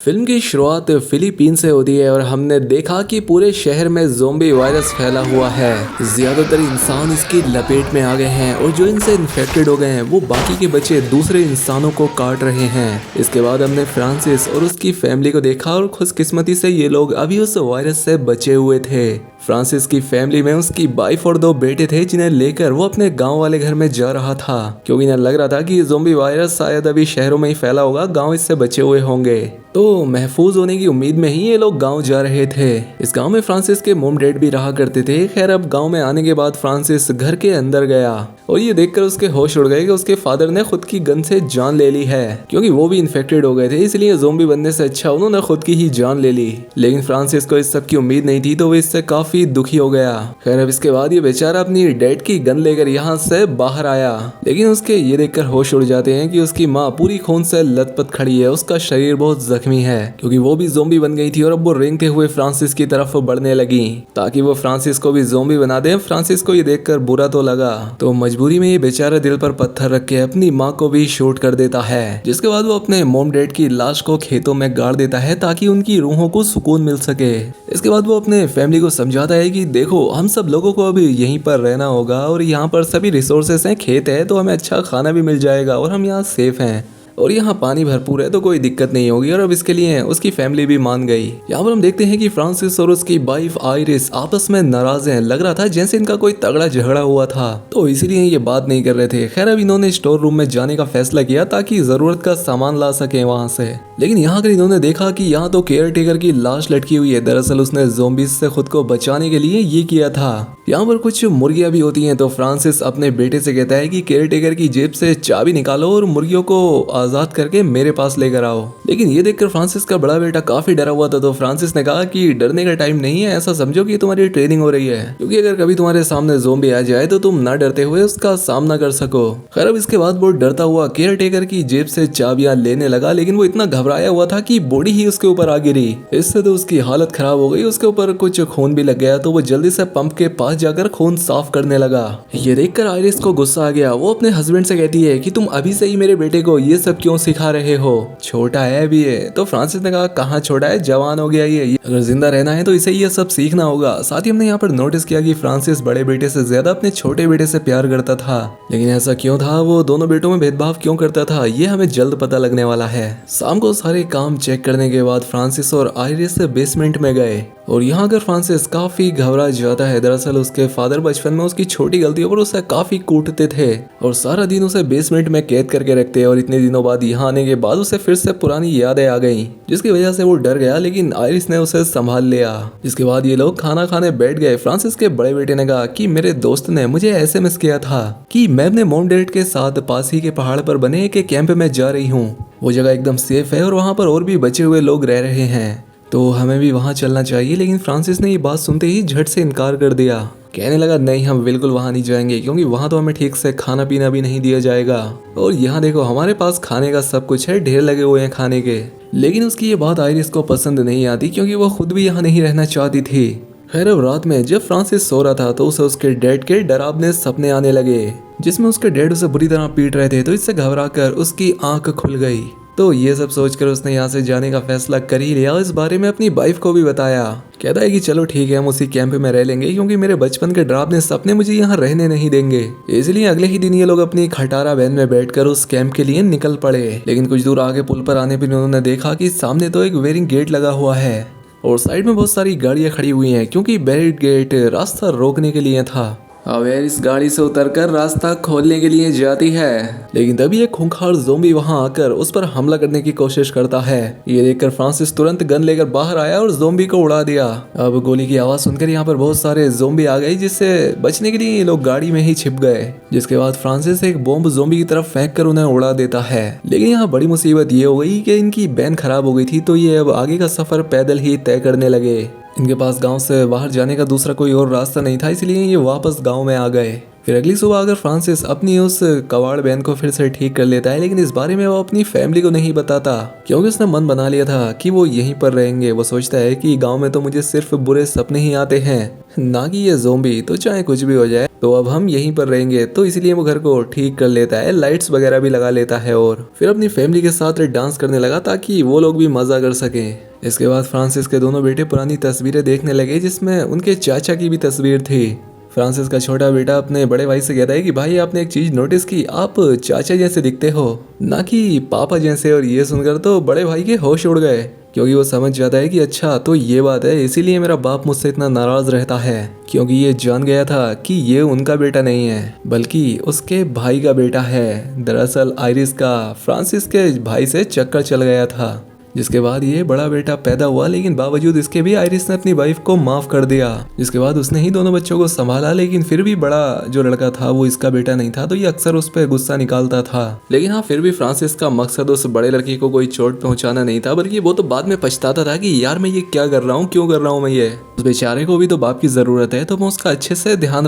Film की शुरुआत Philippine से होती है और हमने देखा कि पूरे शहर में ज़ोंबी वायरस फैला हुआ है। ज़्यादातर इंसान इसकी लपेट में आ गए हैं और जो इनसे इन्फेक्टेड हो गए हैं वो बाकी के बच्चे दूसरे इंसानों को काट रहे हैं। इसके बाद हमने फ्रांसिस और उसकी फैमिली को देखा और खुशकिस्मती से ये लोग अभी उस वायरस से बचे हुए थे। फ्रांसिस की फैमिली में उसकी वाइफ और 2 बेटे थे जिन्हें लेकर वो अपने गांव वाले घर में जा रहा था, क्योंकि इन्हें लग रहा था कि ज़ोंबी वायरस शायद अभी शहरों में ही फैला होगा, गांव इससे बचे हुए होंगे। तो महफूज होने की उम्मीद में ही ये लोग गांव जा रहे थे। इस गांव में फ्रांसिस के मॉम डैड भी रहा करते थे। खैर, अब गांव में आने के बाद फ्रांसिस घर के अंदर गया और ये देखकर उसके होश उड़ गए कि उसके फादर ने खुद की गन से जान ले ली है, क्योंकि वो भी इन्फेक्टेड हो गए थे। इसलिए ज़ोंबी बनने से अच्छा उन्होंने खुद की ही जान ले ली। लेकिन फ्रांसिस को इस सब की उम्मीद नहीं थी, तो वो इससे काफी दुखी हो गया। खैर, अब इसके बाद ये बेचारा अपनी डैड की गन लेकर यहाँ से बाहर आया, लेकिन उसके ये देखकर होश उड़ जाते हैं कि उसकी माँ पूरी खून से लथपथ खड़ी है। उसका शरीर बहुत जख्मी है, क्योंकि वो भी ज़ोंबी बन गई थी और अब वो रेंगते हुए फ्रांसिस की तरफ बढ़ने लगी ताकि वो फ्रांसिस को भी ज़ोंबी बना दे। फ्रांसिस को ये देखकर बुरा तो लगा, तो मजबूरी में ये बेचारा दिल पर पत्थर रख के अपनी माँ को भी शूट कर देता है। जिसके बाद वो अपने मॉम डैड की लाश को खेतों में गाड़ देता है ताकि उनकी रूहों को सुकून मिल सके। इसके बाद वो अपने फैमिली को समझाता है कि देखो, हम सब लोगों को अभी यहीं पर रहना होगा और यहाँ पर सभी रिसोर्सेस हैं, खेत है, तो हमें अच्छा खाना भी मिल जाएगा और हम यहाँ सेफ हैं और यहाँ पानी भरपूर है, तो कोई दिक्कत नहीं होगी। और अब इसके लिए उसकी फैमिली भी मान गई। यहाँ पर हम देखते हैं कि फ्रांसिस और उसकी वाइफ आइरिस आपस में नाराज हैं। लग रहा था जैसे इनका कोई तगड़ा झगड़ा हुआ था, तो इसीलिए ये बात नहीं कर रहे थे। खैर, अब इन्होंने स्टोर रूम में जाने का फैसला किया ताकि जरूरत का सामान ला सके वहाँ से। लेकिन यहाँ कर इन्होंने देखा कि यहाँ तो केयर टेकर की लाश लटकी हुई है। दरअसल उसने ज़ोंबीज से खुद को बचाने के लिए ये किया था। यहाँ पर कुछ मुर्गियाँ भी होती हैं, तो फ्रांसिस अपने बेटे से कहता है कि केयर टेकर की जेब से चाबी निकालो और मुर्गियों को आजाद करके मेरे पास लेकर आओ। लेकिन ये देखकर फ्रांसिस का बड़ा बेटा काफी डरा हुआ था, तो फ्रांसिस ने कहा कि डरने का टाइम नहीं है, ऐसा समझो कि तुम्हारी ट्रेनिंग हो रही है, क्योंकि अगर कभी तुम्हारे सामने ज़ोंबी आ जाए तो तुम ना डरते हुए उसका सामना कर सको। खैर, अब इसके बाद वो डरता हुआ केयर टेकर की जेब से चाबियां लेने लगा, लेकिन वो इतना घबराया हुआ था कि बॉडी ही उसके ऊपर आ गिरी। इससे तो उसकी हालत खराब हो गई, उसके ऊपर कुछ खून भी लग गया। तो वो जल्दी से पंप के पास जाकर खून साफ करने लगा। ये देखकर आइरिस को गुस्सा आ गया। वो अपने हस्बैंड से कहती है कि तुम अभी से ही मेरे बेटे को ये सब क्यों सिखा रहे हो, छोटा है अभी ये। तो फ्रांसिस ने कहा, कहाँ छोटा है, जवान हो गया ये अगर जिंदा रहना है तो इसे ये सब सीखना होगा। साथ ही हमने यहाँ पर नोटिस किया कि फ्रांसिस बड़े बेटे से ज्यादा अपने छोटे बेटे से प्यार करता था। लेकिन ऐसा क्यों था, वो दोनों बेटों में भेदभाव क्यों करता था, ये हमें जल्द पता लगने वाला है। शाम को सारे काम चेक करने के बाद फ्रांसिस और आइरिस बेसमेंट में गए और यहाँ अगर फ्रांसिस काफी घबरा जाता है। दरअसल उसके फादर बचपन में उसकी छोटी गलतियों पर उसे काफी कूटते थे और सारा दिन उसे बेसमेंट में कैद करके रखते। और इतने दिनों बाद यहाँ आने के बाद उसे फिर से पुरानी यादें आ गईं, जिसकी वजह से वो डर गया। लेकिन आइरिस ने उसे संभाल लिया। जिसके बाद ये लोग खाना खाने बैठ गए। फ्रांसिस के बड़े बेटे ने कहा कि मेरे दोस्त ने मुझे एसएमएस किया था कि मैं अपने मॉम डैड के साथ पास ही के पहाड़ पर बने एक कैंप में जा रही हूँ। वो जगह एकदम सेफ है और वहाँ पर और भी बचे हुए लोग रह रहे हैं, तो हमें भी वहाँ चलना चाहिए। लेकिन फ्रांसिस ने ये बात सुनते ही झट से इनकार कर दिया। कहने लगा, नहीं, हम बिल्कुल वहाँ नहीं जाएंगे, क्योंकि वहाँ तो हमें ठीक से खाना पीना भी नहीं दिया जाएगा। और यहाँ देखो, हमारे पास खाने का सब कुछ है, ढेर लगे हुए हैं खाने के। लेकिन उसकी ये बात आइरिस को पसंद नहीं आती, क्योंकि वो खुद भी यहाँ नहीं रहना चाहती थी। खैर, अब रात में जब फ्रांसिस सो रहा था तो उसे उसके डैड के डरावने सपने आने लगे, जिसमें उसके डैड उसे बुरी तरह पीट रहे थे। तो इससे घबराकर उसकी आंख खुल गई। तो ये सब सोचकर उसने यहाँ से जाने का फैसला कर ही लिया। इस बारे में अपनी वाइफ को भी बताया। कहता है कि चलो ठीक है, हम उसी कैंप में रह लेंगे, क्योंकि मेरे बचपन के डरावने सपने मुझे यहाँ रहने नहीं देंगे। इसलिए अगले ही दिन ये लोग अपनी खटारा वैन में बैठकर उस कैंप के लिए निकल पड़े। लेकिन कुछ दूर आगे पुल पर आने पर उन्होंने देखा कि सामने तो एक वेरिंग गेट लगा हुआ है और साइड में बहुत सारी गाड़ियां खड़ी हुई हैं, क्योंकि बैरिड गेट रास्ता रोकने के लिए था। अवेयर इस गाड़ी से उतरकर रास्ता खोलने के लिए जाती है, लेकिन तभी एक खूंखार ज़ोंबी वहां आकर उस पर हमला करने की कोशिश करता है। ये देखकर फ्रांसिस तुरंत गन लेकर बाहर आया और ज़ोंबी को उड़ा दिया। अब गोली की आवाज सुनकर यहाँ पर बहुत सारे ज़ोंबी आ गए, जिससे बचने के लिए ये लोग गाड़ी में ही छिप गए। जिसके बाद फ्रांसिस एक बॉम्ब ज़ोंबी की तरफ फेंक कर उन्हें उड़ा देता है। लेकिन यहाँ बड़ी मुसीबत ये हो गई कि इनकी वैन खराब हो गई थी, तो ये अब आगे का सफर पैदल ही तय करने लगे। इनके पास गांव से बाहर जाने का दूसरा कोई और रास्ता नहीं था, इसलिए ये वापस गांव में आ गए। फिर अगली सुबह अगर फ्रांसिस अपनी उस कबाड़ वैन को फिर से ठीक कर लेता है, लेकिन इस बारे में वो अपनी फैमिली को नहीं बताता क्योंकि उसने मन बना लिया था कि वो यहीं पर रहेंगे। वो सोचता है कि गांव में तो मुझे सिर्फ बुरे सपने ही आते हैं, ना कि ये ज़ोंबी, तो चाहे कुछ भी हो जाए तो अब हम यहीं पर रहेंगे। तो इसलिए वो घर को ठीक कर लेता है, लाइट्स वगैरह भी लगा लेता है और फिर अपनी फैमिली के साथ डांस करने लगा ताकि वो लोग भी मजा कर सकें। इसके बाद फ्रांसिस के दोनों बेटे पुरानी तस्वीरें देखने लगे जिसमें उनके चाचा की भी तस्वीर थी। फ्रांसिस का छोटा बेटा अपने बड़े भाई से कहता है कि भाई आपने एक चीज नोटिस की, आप चाचा जैसे दिखते हो ना कि पापा जैसे। और ये सुनकर तो बड़े भाई के होश उड़ गए क्योंकि वो समझ जाता है कि अच्छा तो ये बात है, इसीलिए मेरा बाप मुझसे इतना नाराज रहता है, क्योंकि ये जान गया था कि ये उनका बेटा नहीं है बल्कि उसके भाई का बेटा है। दरअसल आइरिस का फ्रांसिस के भाई से चक्कर चल गया था, जिसके बाद ये बड़ा बेटा पैदा हुआ, लेकिन बावजूद इसके भी आइरिस ने अपनी वाइफ को माफ कर दिया। जिसके बाद उसने ही दोनों बच्चों को संभाला, लेकिन फिर भी बड़ा जो लड़का था वो इसका बेटा नहीं था, तो ये अक्सर उस पर गुस्सा निकालता था। लेकिन हाँ, फिर भी फ्रांसिस का मकसद उस बड़े लड़के को कोई चोट पहुंचाना नहीं था, बल्कि वो तो बाद में पछताता था कि यार मैं ये क्या कर रहा हूँ, क्यों कर रहा हूँ मैं ये। उस बेचारे को भी तो बाप की जरूरत है, तो मैं उसका अच्छे से ध्यान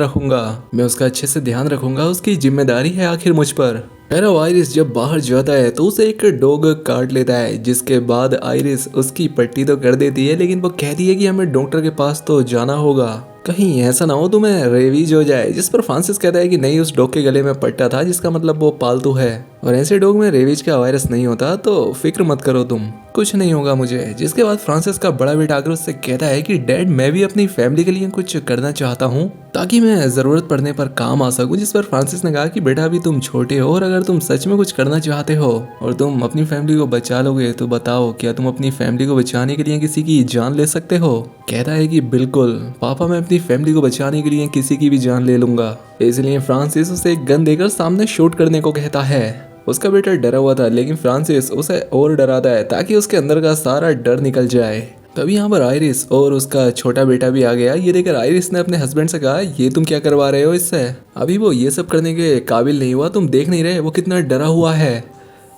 रखूंगा, उसकी जिम्मेदारी है आखिर मुझ पर। खैर आइरिस जब बाहर जाता है तो उसे एक डॉग काट लेता है, जिसके बाद आइरिस उसकी पट्टी तो कर देती है, लेकिन वो कहती है कि हमें डॉक्टर के पास तो जाना होगा, कहीं ऐसा ना हो तुम्हें रेबीज हो जाए। जिस पर फ्रांसिस कहता है कि नहीं, उस डॉग के गले में पट्टा था जिसका मतलब वो पालतू है, और ऐसे डॉग में रेबीज का वायरस नहीं होता, तो फिक्र मत करो तुम, कुछ नहीं होगा मुझे। जिसके बाद फ्रांसिस का बड़ा बेटा आकर उससे कहता है कि डैड मैं भी अपनी फैमिली के लिए कुछ करना चाहता हूँ ताकि मैं जरूरत पड़ने पर काम आ सकूं। जिस पर फ्रांसिस ने कहा कि बेटा अभी तुम छोटे हो, और अगर तुम सच में कुछ करना चाहते हो और तुम अपनी फैमिली को बचा लोगे तो बताओ क्या तुम अपनी फैमिली को बचाने के लिए किसी की जान ले सकते हो। कहता है कि बिल्कुल पापा, मैं अपनी फैमिली को बचाने के लिए किसी की भी जान ले लूंगा। इसलिए फ्रांसिस उसे एक गन देकर सामने शूट करने को कहता है। उसका बेटा डरा हुआ था, लेकिन फ्रांसिस उसे और डराता है ताकि उसके अंदर का सारा डर निकल जाए। तभी यहाँ पर आइरिस और उसका छोटा बेटा भी आ गया। ये देखकर आइरिस ने अपने हस्बैंड से कहा, ये तुम क्या करवा रहे हो इससे, अभी वो ये सब करने के काबिल नहीं हुआ, तुम देख नहीं रहे वो कितना डरा हुआ है।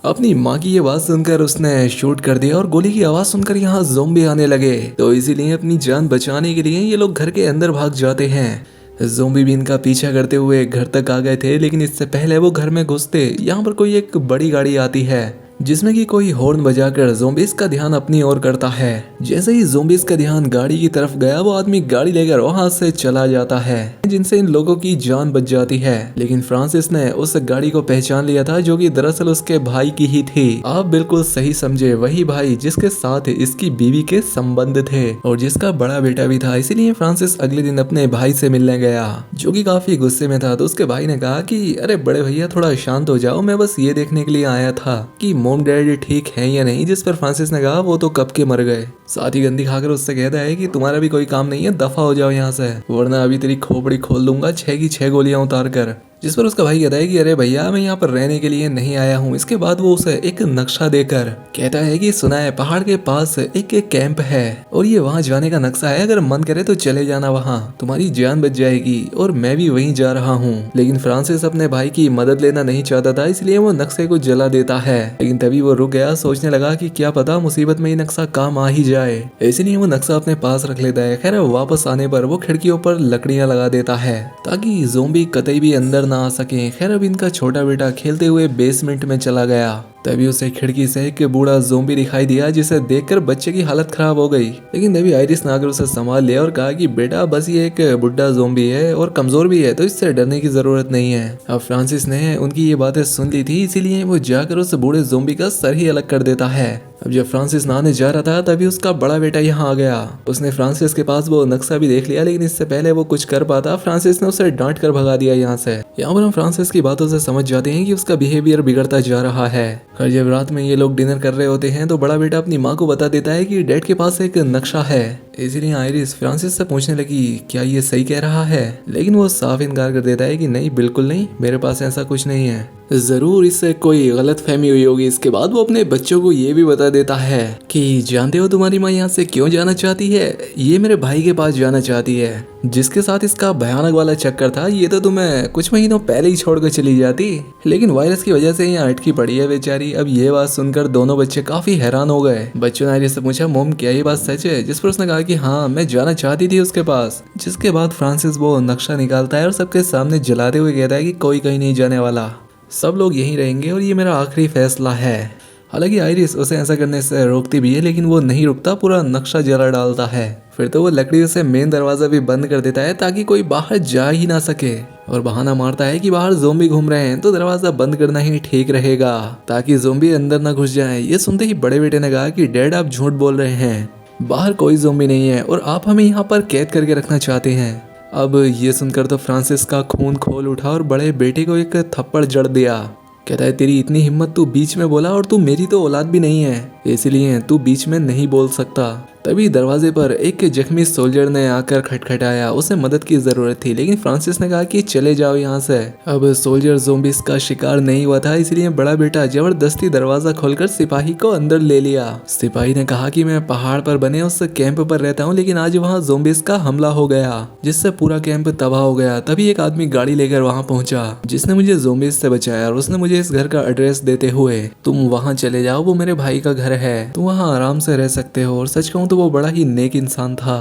अपनी माँ की ये बात सुनकर उसने शूट कर दिया, और गोली की आवाज सुनकर यहाँ ज़ोंबी आने लगे, तो इसीलिए अपनी जान बचाने के लिए ये लोग घर के अंदर भाग जाते हैं। ज़ोंबी भी इनका पीछा करते हुए घर तक आ गए थे, लेकिन इससे पहले वो घर में घुसते यहाँ पर कोई एक बड़ी गाड़ी आती है जिसमें कि कोई हॉर्न बजाकर ज़ोंबीज़ का ध्यान अपनी ओर करता है। जैसे ही ज़ोंबीज़ का ध्यान गाड़ी की तरफ गया, वो आदमी गाड़ी लेकर वहां से चला जाता है, जिनसे इन लोगों की जान बच जाती है। लेकिन फ्रांसिस ने उस गाड़ी को पहचान लिया था, जो कि दरअसल उसके भाई की ही थी। आप बिल्कुल सही समझे, वही भाई जिसके साथ इसकी बीवी के संबंध थे और जिसका बड़ा बेटा भी था। इसीलिए फ्रांसिस अगले दिन अपने भाई से मिलने गया, जो कि काफी गुस्से में था। तो उसके भाई ने कहा कि अरे बड़े भैया थोड़ा शांत हो जाओ, मैं बस ये देखने के लिए आया था कि मॉम डैडी ठीक है या नहीं। जिस पर फ्रांसिस ने कहा वो तो कब के मर गए। साथ ही गंदी खाकर उससे कहता है कि तुम्हारा भी कोई काम नहीं है, दफा हो जाओ यहाँ से, वरना अभी तेरी खोपड़ी खोल दूंगा 6 की 6 गोलियां उतार कर। जिस पर उसका भाई कहता है कि अरे भैया मैं यहाँ पर रहने के लिए नहीं आया हूँ। इसके बाद वो उसे एक नक्शा देकर कहता है कि सुना है पहाड़ के पास एक कैंप है और ये वहाँ जाने का नक्शा है, अगर मन करे तो चले जाना, वहाँ तुम्हारी जान बच जाएगी, और मैं भी वहीं जा रहा हूँ। लेकिन फ्रांसिस अपने भाई की मदद लेना नहीं चाहता था, इसलिए वो नक्शे को जला देता है। लेकिन तभी वो रुक गया, सोचने लगा कि क्या पता मुसीबत में ये नक्शा काम आ ही जाए, इसलिए वो नक्शा अपने पास रख लेता है। खैर वापस आने पर वो खिड़कियों पर लकड़ियां लगा देता है ताकि ज़ोंबी कतई भी अंदर ना आ सके। खैर अब इनका छोटा बेटा खेलते हुए बेसमेंट में चला गया, तभी उसे खिड़की से एक बूढ़ा ज़ोंबी दिखाई दिया, जिसे देखकर बच्चे की हालत खराब हो गई। लेकिन तभी आइरिस ने आकर उसे संभाल लिया और कहा कि बेटा बस ये एक बुढ़ा ज़ोंबी है और कमजोर भी है, तो इससे डरने की जरूरत नहीं है। अब फ्रांसिस ने उनकी ये बातें सुन ली थी, इसीलिए वो जाकर उस बूढ़े ज़ोंबी का सर ही अलग कर देता है। अब जब फ्रांसिस नहाने जा रहा था तभी उसका बड़ा बेटा यहाँ आ गया। उसने फ्रांसिस के पास वो नक्शा भी देख लिया, लेकिन इससे पहले वो कुछ कर पाता फ्रांसिस ने उसे डांट कर भगा दिया यहाँ से। यहाँ पर हम फ्रांसिस की बातों से समझ जाते हैं कि उसका बिहेवियर बिगड़ता जा रहा है। खैर जब रात में ये लोग डिनर कर रहे होते हैं तो बड़ा बेटा अपनी माँ को बता देता है कि डैड के पास एक नक्शा है। इसीलिए आइरिस फ्रांसिस से पूछने लगी क्या ये सही कह रहा है, लेकिन वो साफ इनकार कर देता है कि नहीं बिल्कुल नहीं, मेरे पास ऐसा कुछ नहीं है, जरूर इससे कोई गलत फहमी हुई होगी। इसके बाद वो अपने बच्चों को ये भी बता देता है कि जानते हो तुम्हारी माँ यहाँ से क्यों जाना चाहती है, ये मेरे भाई के पास जाना चाहती है जिसके साथ इसका भयानक वाला चक्कर था। ये तो तुम्हें कुछ महीनों पहले ही छोड़कर चली जाती, लेकिन वायरस की वजह से यहाँ अटकी पड़ी है बेचारी। अब ये बात सुनकर दोनों बच्चे काफी हैरान हो गए। बच्चों ने आइरिस से पूछा मोम क्या ये बात सच है, जिस पर उसने कहा कि हाँ मैं जाना चाहती थी उसके पास। जिसके बाद फ्रांसिस वो नक्शा निकालता है और सबके सामने जलाते हुए कहता है कि कोई कहीं नहीं जाने वाला, सब लोग यहीं रहेंगे और ये मेरा आखिरी फैसला है। हालांकि आइरिस उसे ऐसा करने से रोकती भी है, लेकिन वो नहीं रुकता, पूरा नक्शा जला डालता है। फिर तो वो लकड़ियों से मेन दरवाजा भी बंद कर देता है ताकि कोई बाहर जा ही ना सके, और बहाना मारता है कि बाहर ज़ोंबी घूम रहे हैं तो दरवाजा बंद करना ही ठीक रहेगा ताकि ज़ोंबी अंदर ना घुस जाएं। ये सुनते ही बड़े बेटे ने कहा कि डैड आप झूठ बोल रहे हैं, बाहर कोई ज़ोंबी नहीं है और आप हमें यहाँ पर कैद करके रखना चाहते हैं। अब ये सुनकर तो फ्रांसिस का खून खोल उठा और बड़े बेटे को एक थप्पड़ जड़ दिया। कहता है तेरी इतनी हिम्मत, तू बीच में बोला, और तू मेरी तो औलाद भी नहीं है, इसलिए तू बीच में नहीं बोल सकता। तभी दरवाजे पर एक जख्मी सोल्जर ने आकर खटखटाया, उसे मदद की जरूरत थी, लेकिन फ्रांसिस ने कहा कि चले जाओ यहाँ से। अब सोल्जर ज़ोंबीज का शिकार नहीं हुआ था, इसलिए बड़ा बेटा जबरदस्ती दरवाजा खोलकर सिपाही को अंदर ले लिया। सिपाही ने कहा कि मैं पहाड़ पर बने उस कैंप पर रहता हूँ, लेकिन आज वहाँ ज़ोंबीज का हमला हो गया जिससे पूरा कैंप तबाह हो गया। तभी एक आदमी गाड़ी लेकर वहाँ पहुंचा जिसने मुझे ज़ोंबीज से बचाया, और उसने मुझे इस घर का एड्रेस देते हुए तुम वहाँ चले जाओ, वो मेरे भाई का घर है, तुम वहाँ आराम से रह सकते हो। और सच कहूँ तो वो बड़ा ही नेक इंसान था,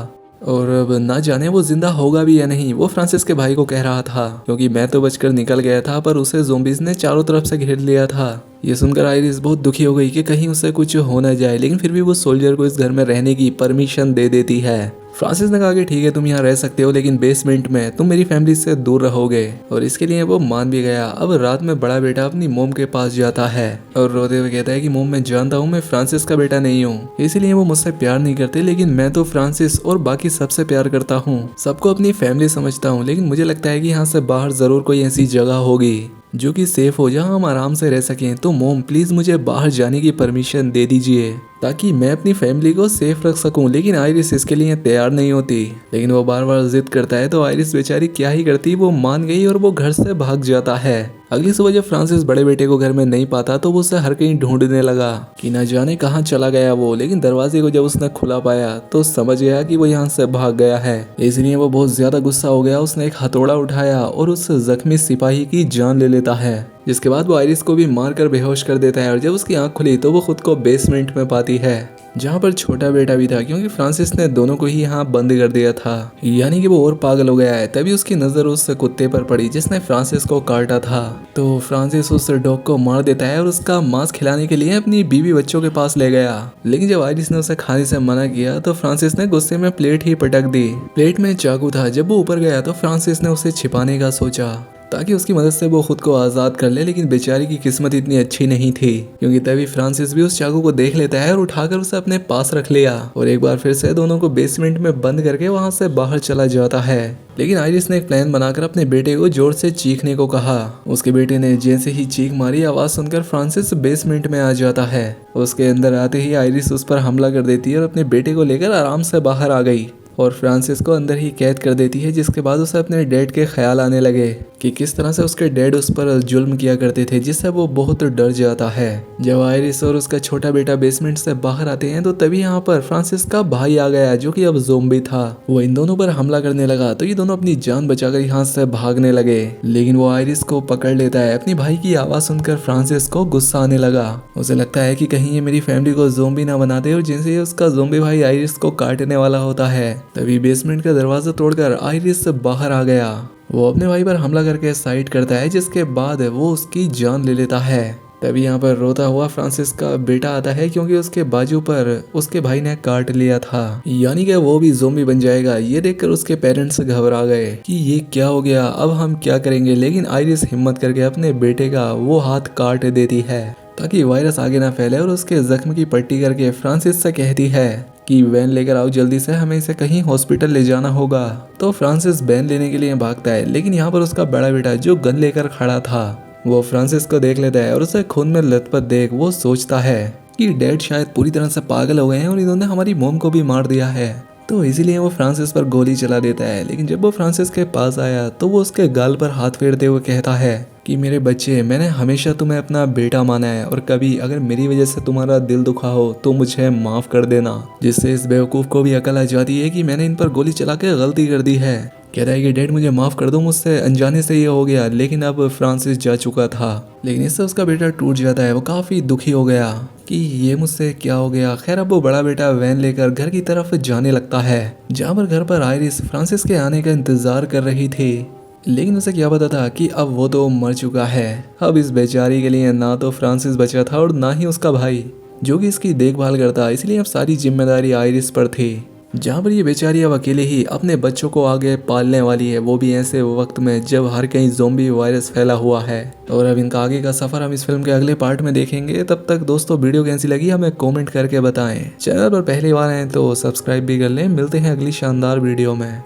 और अब ना जाने वो जिंदा होगा भी या नहीं, वो फ्रांसिस के भाई को कह रहा था, क्योंकि मैं तो बचकर निकल गया था पर उसे ज़ोंबीज ने चारों तरफ से घेर लिया था। ये सुनकर आइरिस बहुत दुखी हो गई कि कहीं उसे कुछ हो न जाए, लेकिन फिर भी वो सोल्जर को इस घर में रहने की परमिशन दे देती है। फ्रांसिस ने कहा कि ठीक है तुम यहाँ रह सकते हो, लेकिन बेसमेंट में तुम मेरी फैमिली से दूर रहोगे, और इसके लिए वो मान भी गया। अब रात में बड़ा बेटा अपनी मोम के पास जाता है और रोते हुए कहता है कि मोम मैं जानता हूँ मैं फ्रांसिस का बेटा नहीं हूँ, इसलिए वो मुझसे प्यार नहीं करते, लेकिन मैं तो फ्रांसिस और बाकी सबसे प्यार करता हूँ, सबको अपनी फैमिली समझता हूँ, लेकिन मुझे लगता है कि यहाँ से बाहर जरूर कोई ऐसी जगह होगी जो कि सेफ हो, जहाँ हम आराम से रह सकें। तो मोम प्लीज मुझे बाहर जाने की परमिशन दे दीजिए ताकि मैं अपनी फैमिली को सेफ रख सकूं। लेकिन आइरिस इसके लिए तैयार नहीं होती, लेकिन वो बार बार जिद करता है तो आइरिस बेचारी क्या ही करती, वो मान गई और वो घर से भाग जाता है। अगली सुबह जब फ्रांसिस बड़े बेटे को घर में नहीं पाता तो वो उसे हर कहीं ढूंढने लगा कि न जाने कहाँ चला गया वो, लेकिन दरवाजे को जब उसने खुला पाया तो समझ गया कि वो यहाँ से भाग गया है। इसलिए वो बहुत ज्यादा गुस्सा हो गया, उसने एक हथौड़ा उठाया और उस जख्मी सिपाही की जान ले लेता है, जिसके बाद वो आइरिस को भी मारकर बेहोश कर देता है। और जब उसकी आंख खुली तो वो खुद को बेसमेंट में पाती है, जहाँ पर छोटा बेटा भी था, क्योंकि फ्रांसिस ने दोनों को ही यहाँ बंद कर दिया था, यानी कि वो और पागल हो गया है। तभी उसकी नजर उस कुत्ते पर पड़ी जिसने फ्रांसिस को काटा था, तो फ्रांसिस उस डॉग को मार देता है और उसका मांस खिलाने के लिए अपनी बीवी बच्चों के पास ले गया। लेकिन जब आइरिस ने उसे खाने से मना किया तो फ्रांसिस ने गुस्से में प्लेट ही पटक दी। प्लेट में चाकू था। जब वो ऊपर गया तो फ्रांसिस ने उसे छिपाने का सोचा ताकि उसकी मदद से वो खुद को आज़ाद कर ले, लेकिन बेचारी की किस्मत इतनी अच्छी नहीं थी, क्योंकि तभी फ्रांसिस भी उस चाकू को देख लेता है और उठाकर उसे अपने पास रख लिया और एक बार फिर से दोनों को बेसमेंट में बंद करके वहां से बाहर चला जाता है। लेकिन आइरिस ने एक प्लान बनाकर अपने बेटे को जोर से चीखने को कहा। उसके बेटे ने जैसे ही चीख मारी, आवाज सुनकर फ्रांसिस बेसमेंट में आ जाता है। उसके अंदर आते ही आइरिस उस पर हमला कर देती है और अपने बेटे को लेकर आराम से बाहर आ गई और फ्रांसिस को अंदर ही कैद कर देती है, जिसके बाद उसे अपने डैड के ख्याल आने लगे कि किस तरह से उसके डैड उस पर जुल्म किया करते थे, जिससे वो बहुत डर जाता है। जब आइरिस और उसका छोटा बेटा बेसमेंट से बाहर आते हैं तो तभी यहाँ पर फ्रांसिस का भाई आ गया जो कि अब ज़ोंबी था। वो इन दोनों पर हमला करने लगा तो ये दोनों अपनी जान बचाकर यहाँ से भागने लगे, लेकिन वो आइरिस को पकड़ लेता है। अपनी भाई की आवाज सुनकर फ्रांसिस को गुस्सा आने लगा। उसे लगता है कि कहीं ये मेरी फैमिली को ज़ोंबी ना बना दे, और जैसे ही उसका ज़ोंबी भाई आइरिस को काटने वाला होता है तभी बेसमेंट का दरवाजा तोड़कर आइरिस बाहर आ गया। वो अपने भाई पर हमला करके साइड करता है, जिसके बाद वो उसकी जान ले लेता है। तभी यहाँ पर रोता हुआ फ्रांसिस का बेटा आता है, क्योंकि उसके बाजू पर उसके भाई ने काट लिया था, यानी कि वो भी ज़ोंबी बन जाएगा। ये देखकर उसके पेरेंट्स घबरा गए कि ये क्या हो गया, अब हम क्या करेंगे। लेकिन आइरिस हिम्मत करके अपने बेटे का वो हाथ काट देती है ताकि वायरस आगे ना फैले, और उसके जख्म की पट्टी करके फ्रांसिस से कहती है कि वैन लेकर आओ जल्दी से, हमें इसे कहीं हॉस्पिटल ले जाना होगा। तो फ्रांसिस वैन लेने के लिए भागता है, लेकिन यहाँ पर उसका बड़ा बेटा जो गन लेकर खड़ा था वो फ्रांसिस को देख लेता है और उसे खून में लथपथ देख वो सोचता है कि डैड शायद पूरी तरह से पागल हो गए हैं और इन्होंने हमारी मोम को भी मार दिया है, तो इसीलिए वो फ्रांसिस पर गोली चला देता है। लेकिन जब वो फ्रांसिस के पास आया तो वो उसके गाल पर हाथ फेरते हुए कहता है कि मेरे बच्चे, मैंने हमेशा तुम्हें अपना बेटा माना है, और कभी अगर मेरी वजह से तुम्हारा दिल दुखा हो तो मुझे माफ कर देना। जिससे इस बेवकूफ को भी अकल आ जाती है कि मैंने इन पर गोली चला के गलती कर दी है। कहता है कि डैड मुझे माफ कर दो, मुझसे अनजाने से ये हो गया। लेकिन अब फ्रांसिस जा चुका था, लेकिन इससे उसका बेटा टूट जाता है। वो काफी दुखी हो गया कि ये मुझसे क्या हो गया। खैर अब वो बड़ा बेटा वैन लेकर घर की तरफ जाने लगता है, जहाँ पर घर पर आयरिस फ्रांसिस के आने का इंतजार कर रही थी। लेकिन उसे क्या पता था कि अब वो तो मर चुका है। अब इस बेचारी के लिए ना तो फ्रांसिस बचा था और ना ही उसका भाई, जो कि इसकी देखभाल करता, इसलिए अब सारी जिम्मेदारी आयरिस पर थी। जहाँ पर ये बेचारी अब अकेले ही अपने बच्चों को आगे पालने वाली है, वो भी ऐसे वक्त में जब हर कहीं ज़ोंबी वायरस फैला हुआ है। और अब इनका आगे का सफर हम इस फिल्म के अगले पार्ट में देखेंगे। तब तक दोस्तों वीडियो कैसी लगी हमें कमेंट करके बताएं। चैनल पर पहली बार आए तो सब्सक्राइब भी कर लें। मिलते हैं अगली शानदार वीडियो में।